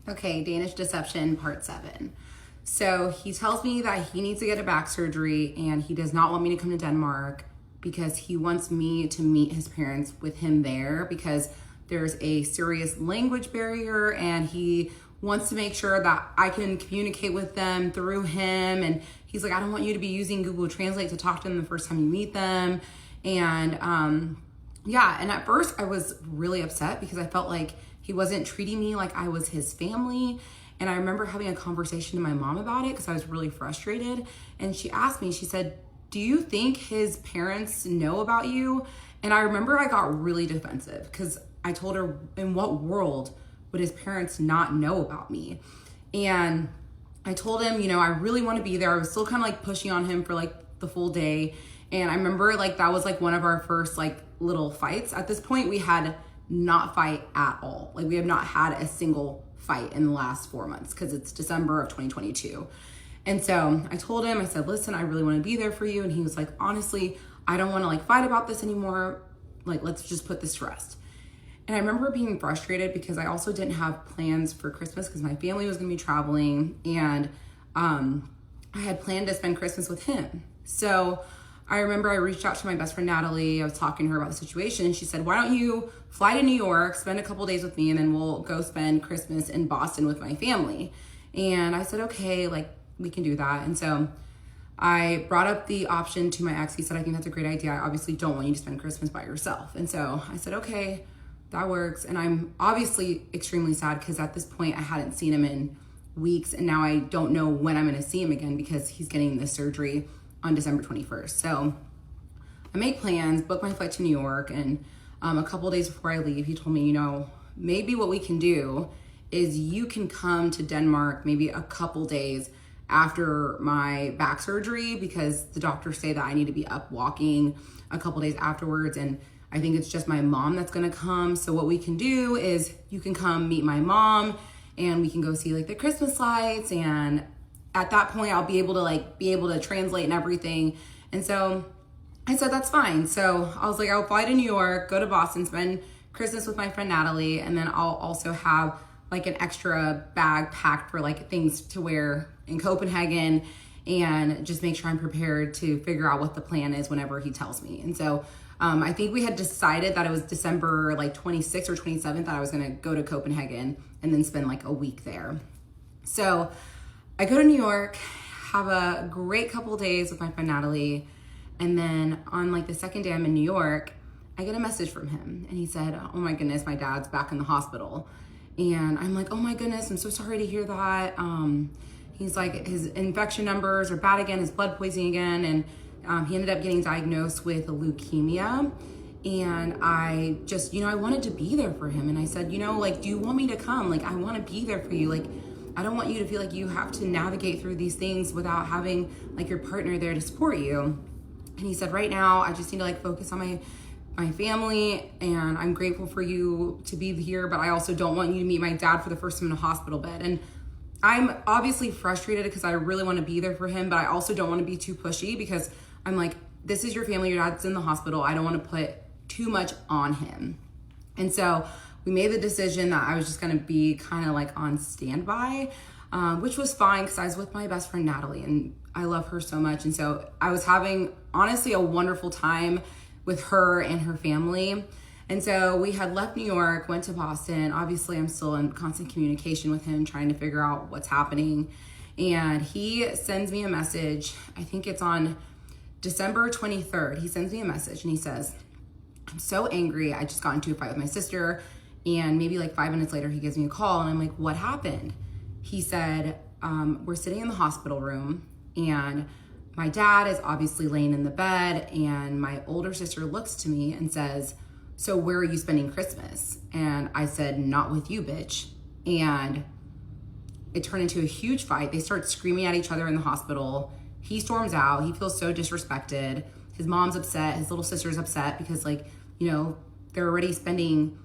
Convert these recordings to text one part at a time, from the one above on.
Okay, Danish deception part 7. So he tells me that he needs to get a back surgery and he does not want me to come to Denmark because he wants me to meet his parents with him there because there's a serious language barrier and he wants to make sure that I can communicate with them through him. And he's like, I don't want you to be using Google Translate to talk to them the first time you meet them. And and at first I was really upset because I felt like he wasn't treating me like I was his family. And I remember having a conversation to my mom about it because I was really frustrated. And she asked me, she said, do you think his parents know about you? And I remember I got really defensive because I told her, in what world would his parents not know about me? And I told him, I really want to be there. I was still kind of like pushing on him for like the full day. And I remember like that was like one of our first like little fights. At this point, we had not fight at all. Like we have not had a single fight in the last 4 months because it's December of 2022. And so I told him, I said, listen, I really want to be there for you. And he was like, honestly, I don't want to like fight about this anymore. Like, let's just put this to rest. And I remember being frustrated because I also didn't have plans for Christmas because my family was going to be traveling and I had planned to spend Christmas with him. So I remember I reached out to my best friend, Natalie. I was talking to her about the situation and she said, why don't you fly to New York, spend a couple days with me, and then we'll go spend Christmas in Boston with my family. And I said, okay, like we can do that. And so I brought up the option to my ex. He said, I think that's a great idea. I obviously don't want you to spend Christmas by yourself. And so I said, okay, that works. And I'm obviously extremely sad because at this point I hadn't seen him in weeks. And now I don't know when I'm going to see him again because he's getting this surgery on December 21st. So I make plans, book my flight to New York, and a couple days before I leave, he told me, maybe what we can do is you can come to Denmark maybe a couple days after my back surgery because the doctors say that I need to be up walking a couple days afterwards. And I think it's just my mom that's gonna come. So what we can do is you can come meet my mom and we can go see like the Christmas lights. And at that point I'll be able to translate and everything. And so I said, that's fine. So I was like, I'll fly to New York, go to Boston, spend Christmas with my friend Natalie. And then I'll also have like an extra bag packed for like things to wear in Copenhagen and just make sure I'm prepared to figure out what the plan is whenever he tells me. And so I think we had decided that it was December like 26th or 27th that I was gonna go to Copenhagen and then spend like a week there. So I go to New York, have a great couple days with my friend Natalie. And then on like the second day I'm in New York, I get a message from him and he said, oh my goodness, my dad's back in the hospital. And I'm like, oh my goodness, I'm so sorry to hear that. He's like, his infection numbers are bad again, his blood poisoning again. And he ended up getting diagnosed with leukemia. And I just, I wanted to be there for him. And I said, like, do you want me to come? Like, I want to be there for you. Like, I don't want you to feel like you have to navigate through these things without having like your partner there to support you. And he said, right now, I just need to like focus on my family, and I'm grateful for you to be here, but I also don't want you to meet my dad for the first time in a hospital bed. And I'm obviously frustrated because I really want to be there for him, but I also don't want to be too pushy because I'm like, this is your family, your dad's in the hospital. I don't want to put too much on him. And so we made the decision that I was just going to be kind of like on standby, which was fine because I was with my best friend Natalie and I love her so much. And so I was having honestly a wonderful time with her and her family. And so we had left New York, went to Boston. Obviously I'm still in constant communication with him, trying to figure out what's happening. And he sends me a message. I think it's on December 23rd. He sends me a message and he says, I'm so angry. I just got into a fight with my sister. And maybe like 5 minutes later, he gives me a call and I'm like, what happened? He said, we're sitting in the hospital room and my dad is obviously laying in the bed and my older sister looks to me and says, so where are you spending Christmas? And I said, not with you, bitch. And it turned into a huge fight. They start screaming at each other in the hospital. He storms out. He feels so disrespected. His mom's upset. His little sister's upset because they're already spending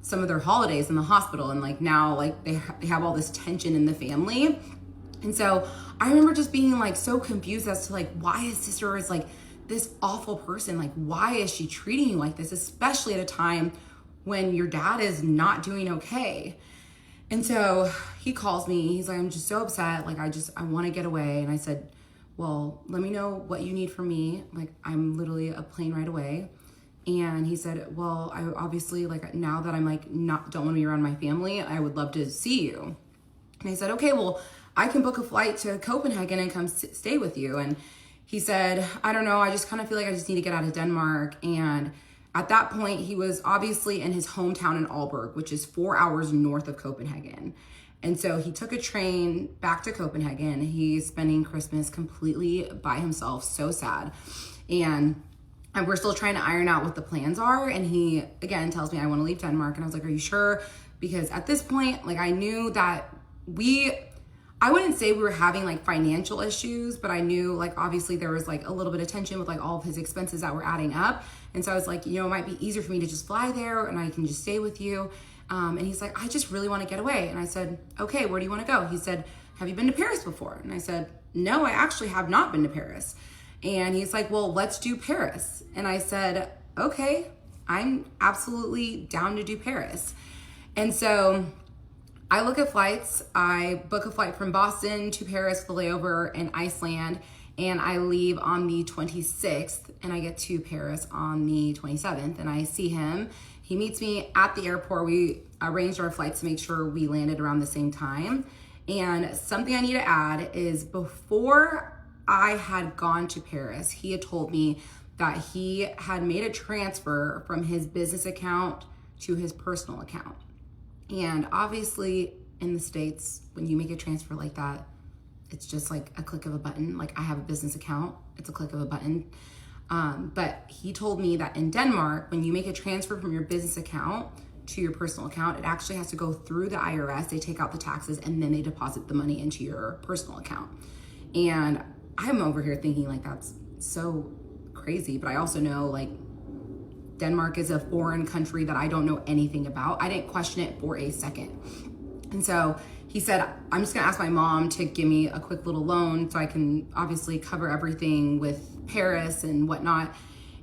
some of their holidays in the hospital. And like now, like they have all this tension in the family. And so I remember just being like so confused as to like why his sister is like this awful person. Like, why is she treating you like this, especially at a time when your dad is not doing okay? And so he calls me. He's like, I'm just so upset. Like, I want to get away. And I said, well, let me know what you need from me. Like, I'm literally a plane ride away. And he said, well, I obviously, like, now that I'm like, don't want to be around my family, I would love to see you. And I said, okay, well, I can book a flight to Copenhagen and come stay with you. And he said, I don't know, I just kind of feel like I just need to get out of Denmark. And at that point, he was obviously in his hometown in Aalborg, which is 4 hours north of Copenhagen. And so he took a train back to Copenhagen. He's spending Christmas completely by himself, so sad. And we're still trying to iron out what the plans are. And he, again, tells me, I want to leave Denmark. And I was like, are you sure? Because at this point, like, I knew that I wouldn't say we were having like financial issues, but I knew like obviously there was like a little bit of tension with like all of his expenses that were adding up. And so I was like, it might be easier for me to just fly there and I can just stay with you. And he's like, I just really want to get away. And I said, okay, where do you want to go? He said, have you been to Paris before? And I said, no, I actually have not been to Paris. And he's like, well, let's do Paris. And I said, okay, I'm absolutely down to do Paris. And so I look at flights. I book a flight from Boston to Paris, the layover in Iceland, and I leave on the 26th and I get to Paris on the 27th and I see him. He meets me at the airport. We arranged our flights to make sure we landed around the same time. And something I need to add is before I had gone to Paris, he had told me that he had made a transfer from his business account to his personal account. And obviously in the States, when you make a transfer like that, it's just like a click of a button. Like I have a business account, it's a click of a button. But he told me that in Denmark, when you make a transfer from your business account to your personal account, it actually has to go through the IRS. They take out the taxes and then they deposit the money into your personal account. And I'm over here thinking like that's so crazy. But I also know like Denmark is a foreign country that I don't know anything about. I didn't question it for a second. And so he said, I'm just gonna ask my mom to give me a quick little loan so I can obviously cover everything with Paris and whatnot.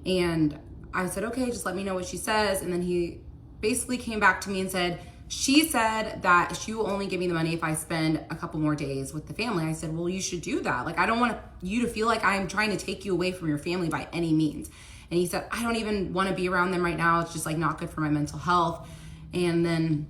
And I said, okay, just let me know what she says. And then he basically came back to me and said, she said that she will only give me the money if I spend a couple more days with the family. I said, well, you should do that. Like, I don't want you to feel like I'm trying to take you away from your family by any means. And he said, I don't even want to be around them right now. It's just like not good for my mental health. And then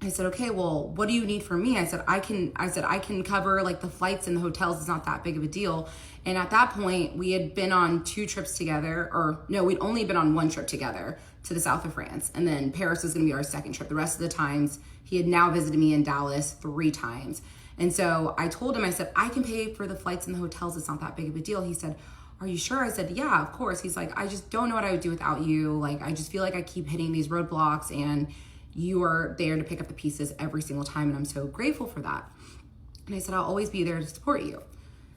I said, okay, well, what do you need from me? I said, I can cover like the flights and the hotels. It's not that big of a deal. And at that point we had been on 2 trips together, or no, we'd only been on 1 trip together to the south of France. And then Paris was going to be our second trip. The rest of the times he had now visited me in Dallas 3 times. And so I told him, I said, I can pay for the flights and the hotels. It's not that big of a deal. He said, are you sure? I said, yeah, of course. He's like, I just don't know what I would do without you. Like, I just feel like I keep hitting these roadblocks and you are there to pick up the pieces every single time. And I'm so grateful for that. And I said, I'll always be there to support you.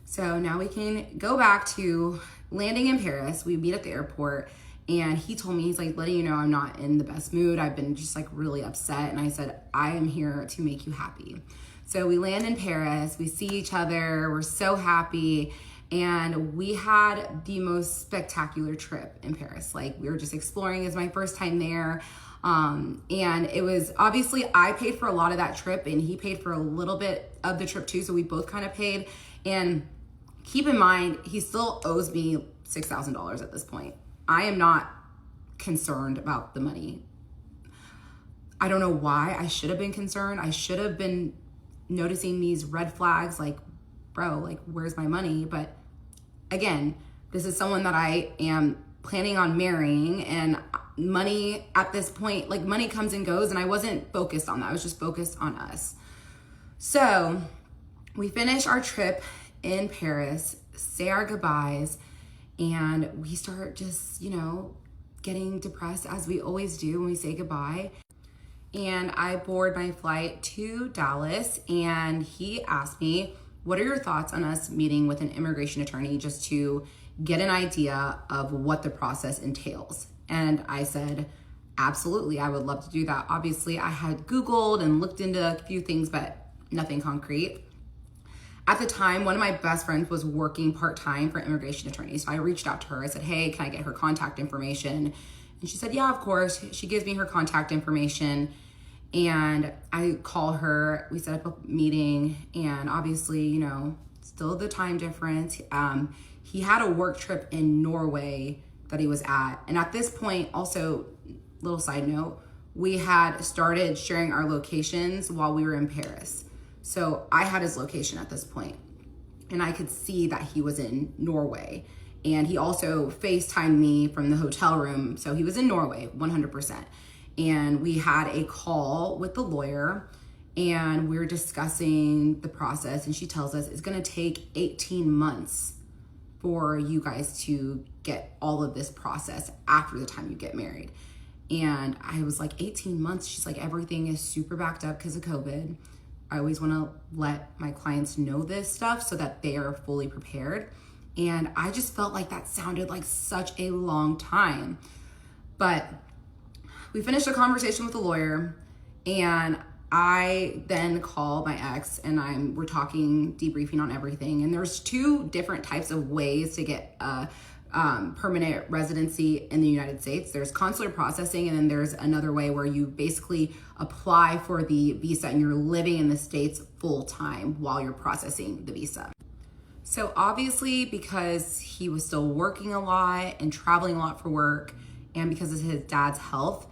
So now we can go back to landing in Paris. We meet at the airport and he told me, he's like, letting you know, I'm not in the best mood. I've been just like really upset. And I said, I am here to make you happy. So we land in Paris, we see each other, we're so happy. And we had the most spectacular trip in Paris. Like we were just exploring. It was my first time there. And it was obviously I paid for a lot of that trip and he paid for a little bit of the trip too. So we both kind of paid. And keep in mind, he still owes me $6,000 at this point. I am not concerned about the money. I don't know why I should have been concerned. I should have been noticing these red flags like, bro, like, where's my money? But again, this is someone that I am planning on marrying, and money at this point, like money comes and goes, and I wasn't focused on that. I was just focused on us. So we finish our trip in Paris, say our goodbyes, and we start just, getting depressed as we always do when we say goodbye. And I board my flight to Dallas, and he asked me, what are your thoughts on us meeting with an immigration attorney just to get an idea of what the process entails? And I said, absolutely, I would love to do that. Obviously, I had Googled and looked into a few things, but nothing concrete. At the time, one of my best friends was working part-time for immigration attorneys. So I reached out to her. I said, hey, can I get her contact information? And she said, yeah, of course. She gives me her contact information. And I call her, we set up a meeting, and obviously, you know, still the time difference. He had a work trip in Norway that he was at. And at this point, also, little side note, we had started sharing our locations while we were in Paris. So I had his location at this point, and I could see that he was in Norway. And he also FaceTimed me from the hotel room. So he was in Norway, 100%. And we had a call with the lawyer, and we were discussing the process. And she tells us it's gonna take 18 months for you guys to get all of this process after the time you get married. And I was like, 18 months? She's like, everything is super backed up because of COVID. I always wanna let my clients know this stuff so that they are fully prepared. And I just felt like that sounded like such a long time. But we finished a conversation with the lawyer, and I then call my ex, and we're talking, debriefing on everything. And there's two different types of ways to get a permanent residency in the United States. There's consular processing, and then there's another way where you basically apply for the visa and you're living in the States full time while you're processing the visa. So obviously, because he was still working a lot and traveling a lot for work, and because of his dad's health,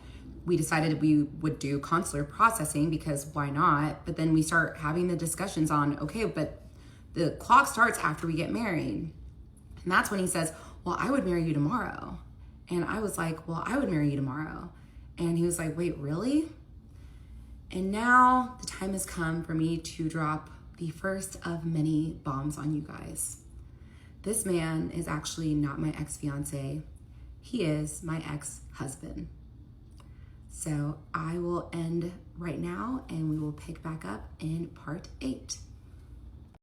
we decided we would do consular processing, because why not? But then we start having the discussions on, okay, but the clock starts after we get married. And that's when he says, well, I would marry you tomorrow. And I was like, well, I would marry you tomorrow. And he was like, wait, really? And now the time has come for me to drop the first of many bombs on you guys. This man is actually not my ex-fiance. He is my ex-husband. So I will end right now, and we will pick back up in part 8.